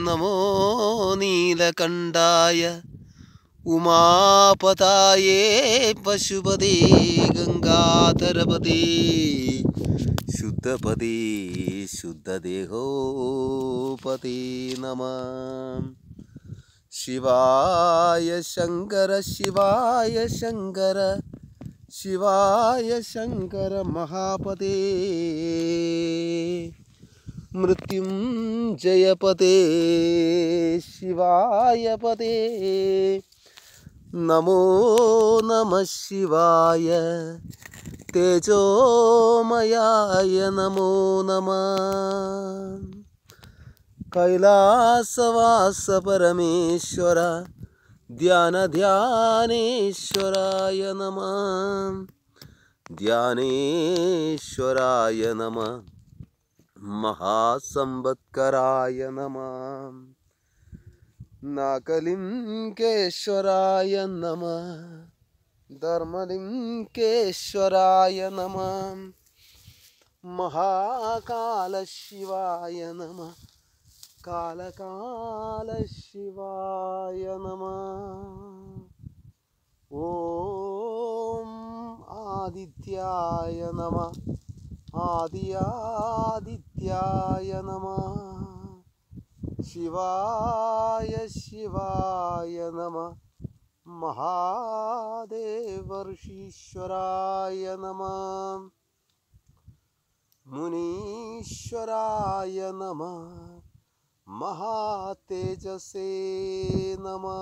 नमो नीलकण्ठाय उमापताये पशुपते गंगाधरपते शुद्धपते शुद्धदेहोपते नमः। शिवाय शंकर शिवाय शंकर शिवाय शंकर महापते मृत्युंजयपते शिवाय पते नमो नमः शिवाय तेजोमयाय नमो नमः। कैलासवास परमेश्वर ध्यानेश्वराय नमः ध्यानेश्वराय नमः महासंवत्कराय नमः नागलिंगेश्वराय नमः धर्मलिंगेश्वराय नमः महाकाल शिवाय नमः कालकाल शिवाय नमः। ओम आदित्याय नमः आदित्याय नमः शिवाय शिवाय नमः महादेवर्षीश्वराय नमः मुनीश्वराय नमः महातेजसे नमः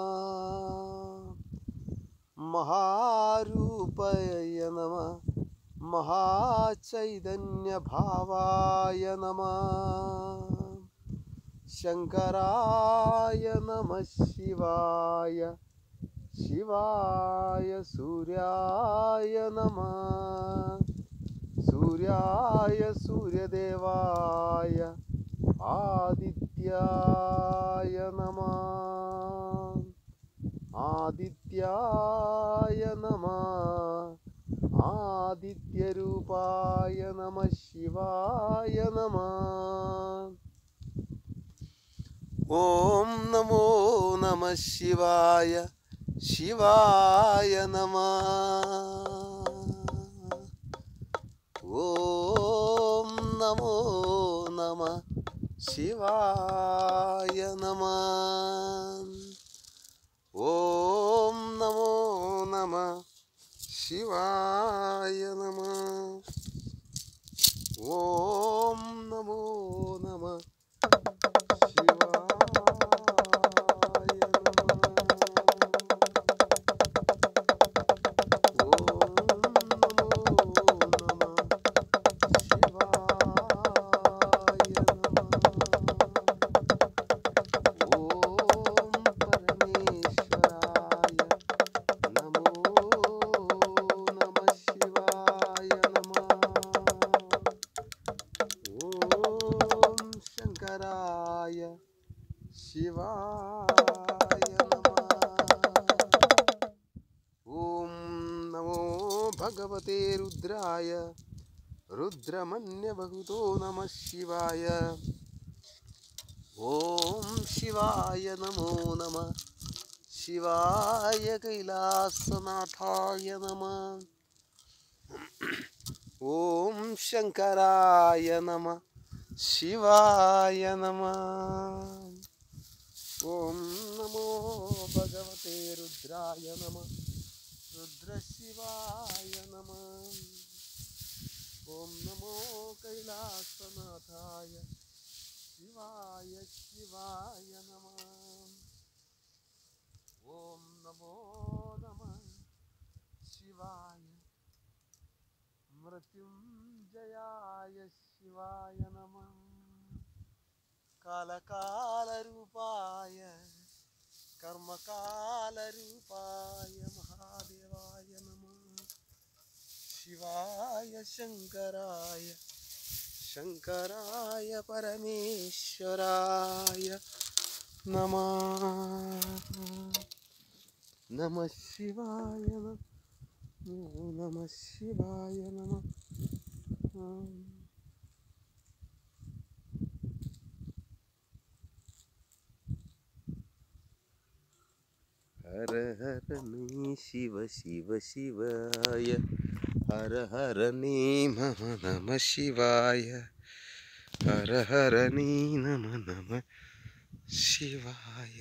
महारूपाय नमः महाचैतन्य भावाय नमः शंकराय नमः शिवाय शिवाय सूर्याय नमः सूर्याय सूर्यदेवाय आदित्याय नमः आदित्याय नमः आदित्यरूपाय नमः शिवाय नमः। ओम नमो नमः शिवाय शिवाय नमः। ओम नमो नमः शिवाय नमः। ओम नमो नमः शिवाय नमः। ओम नमो नमः शिवाय नमः। ओम नमो भगवते रुद्राय रुद्रमन्यभूतो नमः शिवाय। ओम शिवाय नमो नमः शिवाय कैलासनाथाय नमः। ओम शंकराय नमः शिवाय नमः। ओम नमो भगवते रुद्राय नमः रुद्र शिवाय नमः। ओम नमो कैलासनाथाय शिवाय शिवाय नमः। ओम नमो नमः शिवाय मृत्युंजयाय शिवाय नमः कालकालरूपाय कर्मकालरूपाय महादेवाय नमः। शिवाय शंकराय शंकराय परमेश्वराय नमः। नमः शिवाय नमः शिवाय नमः। ഹര ഹര നീ ശിവ ശിവ ശിവായ ഹര ഹര നീ നമ നമ ശിവായ ഹര ഹര നീ നമ നമ ശിവായ.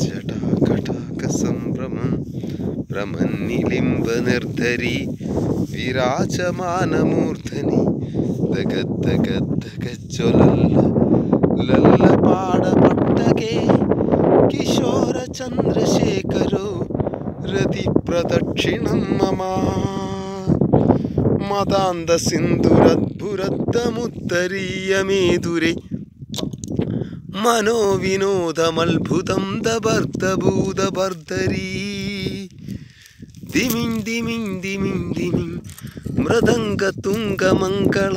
ജടാകടാക സംഭ്രമം ഭ്രമന്നിലിംബ നിർധരി വിരാജമാനമൂർധനി ദഗദ്ദഗദ്ദഗജ്വലല്ല ലല്ല പാടപട്ടകേ കിശോര ചന്ദ്രശേഖരോ രതി പ്രദക്ഷിണം മമ മതാന്ത സിന്ധുരദ്ഭുരദ്ദമുത്തരീയമേതുരേ മനോവിനോദമത്ഭുതം ദബർദഭൂതബർദരീ ദിമിം ദിമിം ദിമിം ദിമിം മൃദംഗതുംഗമംഗള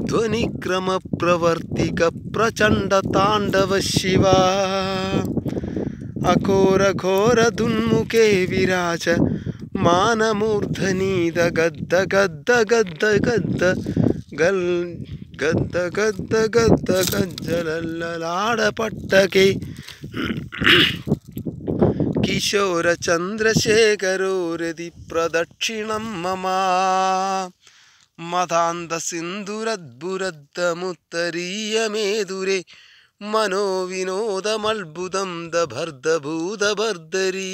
ധ്വനിക്രമപ്രവർത്തിക പ്രചണ്ഡ താണ്ഡവ ശിവ അഘോരഘോരദുന്മുഖേ വിരാജ മാനമൂർധനീത ഗദ്ദ ഗദ്ദ ഗദ്ദ ഗദ്ദ ഗൽ ഗദ്ദ ഗദ്ദ ഗദ്ദ ഗജ്ജലല്ലാടപട്ടകേ കിശോര ചന്ദ്രശേഖരോ രതി പ്രദക്ഷിണം മമ മതാന്ത സിന്ധുരദ്ഭുരദ്ദമുത്തരീയമേതുരേ മനോവിനോദമത്ഭുതം ദബർദഭൂതബർദരീ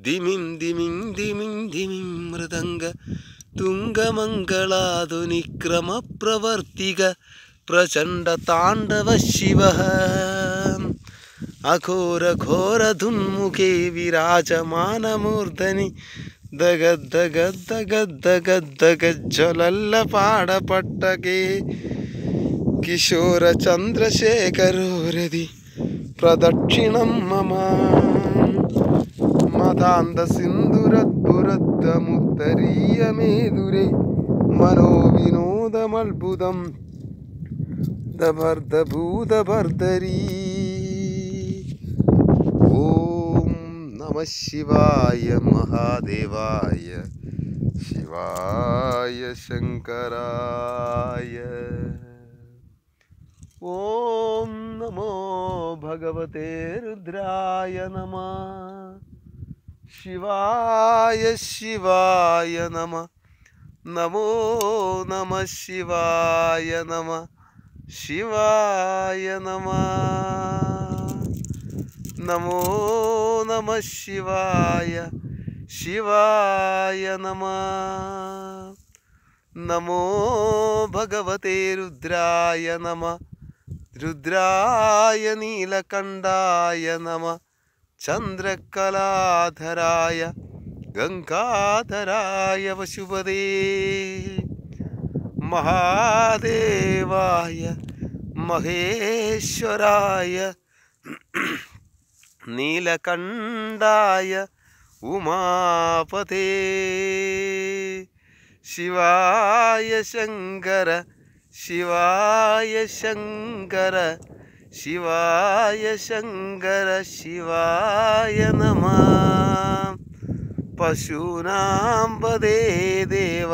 ദിമിം ദിമിം ദിമിം ദിമിം മൃദംഗ തുംഗമംഗളാധുനിക്രമപ്രവർത്തിക പ്രചണ്ഡ താണ്ഡവ ശിവ അഘോരഘോരധുന്മുഖേ വിരാജമാനമൂർധനി ദഗദ്ദഗദ്ദഗദ്ദഗദ്ദഗജ്വലല്ല പാടപട്ടകേ കിശോര ചന്ദ്രശേഖരോ രതി പ്രദക്ഷിണം മമ മതാന്ത സിന്ധുരദ്ഭുരദ്ദമുത്തരീയമേതുരേ മനോവിനോദമത്ഭുതം ദബർദഭൂതബർദരീ. ഓം നമ ശിവായ മഹാദേവായ ശിവായ ശങ്കരായ. ഓം നമോ ഭഗവതേ രുദ്രായ നമഃ ശിവായ ശിവായ നമഃ. നമോ നമഃ ശിവായ നമഃ ശിവായ നമഃ. നമോ നമഃ ശിവായ ശിവായ നമഃ. നമോ ഭഗവതേ രുദ്രായ നമഃ രുദ്രായ നീലകണ്ഠായ നമഃ ചന്ദ്രകലാധരായ ഗംഗാധരായ പശുപതേ മഹാദേവായ മഹേശ്വരായ നീലകണ്ഠായ ഉമാപതേ ശിവായ ശങ്കര ശിവായ ശങ്കര ശിവായ ശങ്കര ശിവായ നമഃ. പശൂനാം പദേ ദേവ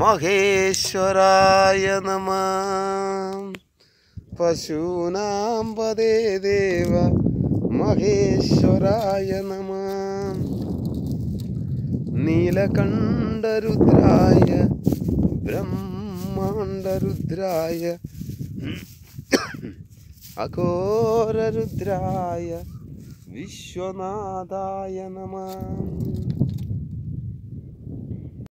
മഹേശ്വരായ നമഃ. പശൂനാം പദേ ദേവ മഹേശ്വരായ നമഃ. നീലകണ്ഠരുദ്രായ ബ്രഹ്മാണ്ഡരുദ്രായ അഘോരരുദ്രായ വിശ്വനാഥായ നമഃ.